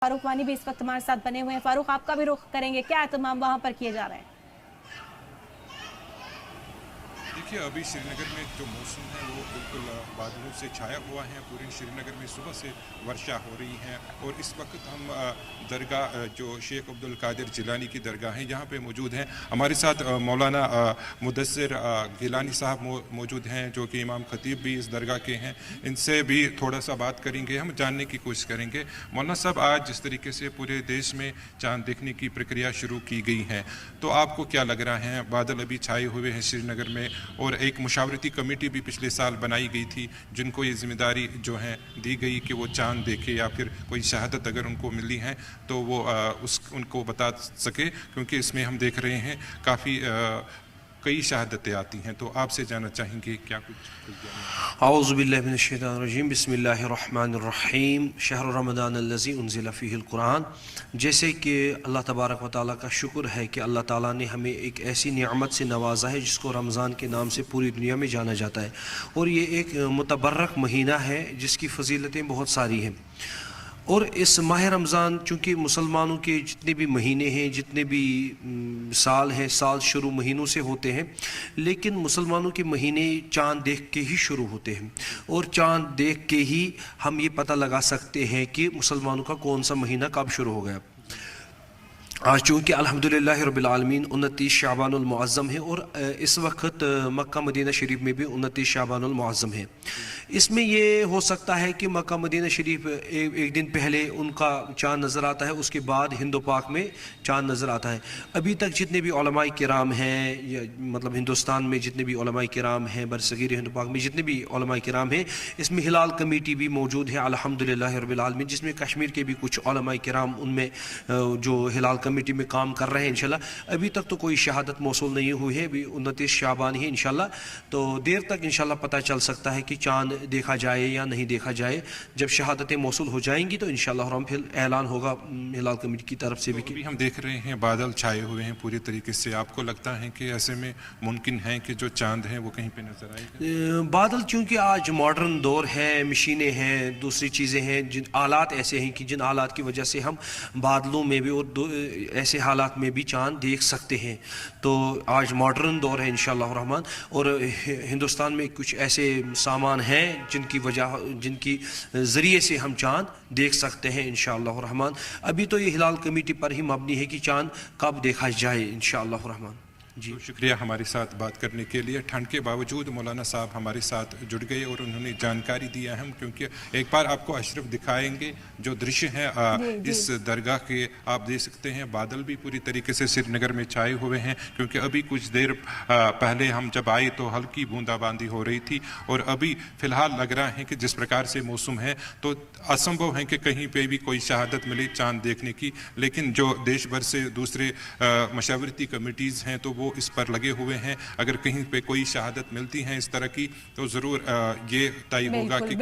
फारूक वानी भी इस वक्त हमारे साथ बने हुए हैं। फारूक, आपका भी रुख करेंगे, क्या एहतमाम वहां पर किए जा रहे हैं? देखिए, अभी श्रीनगर में जो मौसम है वो बिल्कुल बादलों से छाया हुआ है। पूरे श्रीनगर में सुबह से वर्षा हो रही है और इस वक्त हम दरगाह जो शेख अब्दुल कादिर जिलानी की दरगाह है यहाँ पे मौजूद हैं। हमारे साथ मौलाना मुदस्सिर गिलानी साहब मौजूद हैं जो कि इमाम खतीब भी इस दरगाह के हैं। इनसे भी थोड़ा सा बात करेंगे, हम जानने की कोशिश करेंगे। मौलाना साहब, आज जिस तरीके से पूरे देश में चाँद देखने की प्रक्रिया शुरू की गई है, तो आपको क्या लग रहा है? बादल अभी छाए हुए हैं श्रीनगर में और एक मुशावरती कमेटी भी पिछले साल बनाई गई थी जिनको ये जिम्मेदारी जो है दी गई कि वो चांद देखे या फिर कोई शहादत अगर उनको मिली है तो वो उनको बता सके, क्योंकि इसमें हम देख रहे हैं काफ़ी कई शहादतें आती हैं। तो आपसे जानना चाहेंगे क्या कुछ? औज़ु बिल्लाहि मिनश शैतानिर रजीम, बिस्मिल्लाहिर रहमानिर रहीम, शहर रमज़ान अल्लज़ी उन्ज़िला फ़ीहिल कुरान। जैसे कि अल्लाह तबारक व तआला का शुक्र है कि अल्लाह ताला ने हमें एक ऐसी नियामत से नवाजा है जिसको रमज़ान के नाम से पूरी दुनिया में जाना जाता है, और ये एक मुतबर्रक महीना है जिसकी फ़जीलतें बहुत सारी हैं। और इस माह रमज़ान चूँकि मुसलमानों के जितने भी महीने हैं, जितने भी साल हैं, साल शुरू महीनों से होते हैं, लेकिन मुसलमानों के महीने चाँद देख के ही शुरू होते हैं, और चाँद देख के ही हम ये पता लगा सकते हैं कि मुसलमानों का कौन सा महीना कब शुरू हो गया। आज चूँकि अल्हम्दुलिल्लाह रब्बिल आलमीन 29 शाबानुल मुअज़्ज़म है, और इस वक्त मक्का मदीना शरीफ में भी 29 शाबानुल मुअज़्ज़म है। इसमें ये हो सकता है कि मक्का मदीना शरीफ एक दिन पहले उनका चाँद नज़र आता है, उसके बाद हिंदो पाक में चाँद नज़र आता है। अभी तक जितने भी उलमाए किराम हैं, या मतलब हिंदुस्तान में जितने भी उलमाए किराम हैं, बरसगीर हिंदो पाक में जितने भी उलमाए किराम हैं, इसमें हिलाल कमेटी भी मौजूद है अल्हम्दुलिल्लाह रब्बिल आलमीन, जिसमें कश्मीर के भी कुछ उलमाए किराम उनमें जो हिलाल कमेटी में काम कर रहे हैं। इंशाल्लाह अभी तक तो कोई शहादत मौसूल नहीं हुई है, अभी 29 शाबान ही इंशाल्लाह, तो देर तक इंशाल्लाह पता चल सकता है कि चाँद देखा जाए या नहीं देखा जाए। जब शहादतें मौसूल हो जाएंगी तो इंशाल्लाह हम फिर ऐलान होगा हिलाल कमेटी की तरफ से भी। अभी हम देख रहे हैं बादल छाए हुए हैं पूरी तरीके से, आपको लगता है कि ऐसे में मुमकिन है कि जो चाँद है वो कहीं पे नजर आएगा? बादल चूँकि आज मॉडर्न दौर है, मशीनें हैं, दूसरी चीज़ें हैं, जिन आलात ऐसे हैं कि जिन आलात की वजह से हम बादलों में भी और ऐसे हालात में भी चाँद देख सकते हैं। तो आज मॉडर्न दौर है इंशाअल्लाह रहमान, और हिंदुस्तान में कुछ ऐसे सामान हैं जिनकी ज़रिए से हम चाँद देख सकते हैं इंशाअल्लाह रहमान। अभी तो ये हिलाल कमेटी पर ही मबनी है कि चाँद कब देखा जाए इंशाअल्लाह रहमान। जी, तो शुक्रिया हमारे साथ बात करने के लिए। ठंड के बावजूद मौलाना साहब हमारे साथ जुड़ गए और उन्होंने जानकारी दी है हम, क्योंकि एक बार आपको अशरफ दिखाएंगे जो दृश्य है इस दरगाह के। आप देख सकते हैं बादल भी पूरी तरीके से श्रीनगर में छाए हुए हैं, क्योंकि अभी कुछ देर पहले हम जब आए तो हल्की बूंदाबांदी हो रही थी, और अभी फ़िलहाल लग रहा है कि जिस प्रकार से मौसम है तो असंभव है कि कहीं पर भी कोई शहादत मिले चाँद देखने की। लेकिन जो देश भर से दूसरे मशावरती कमेटीज़ हैं तो वो इस पर लगे हुए हैं। अगर कहीं पे कोई शहादत मिलती है इस तरह की तो ज़रूर ये तय होगा कि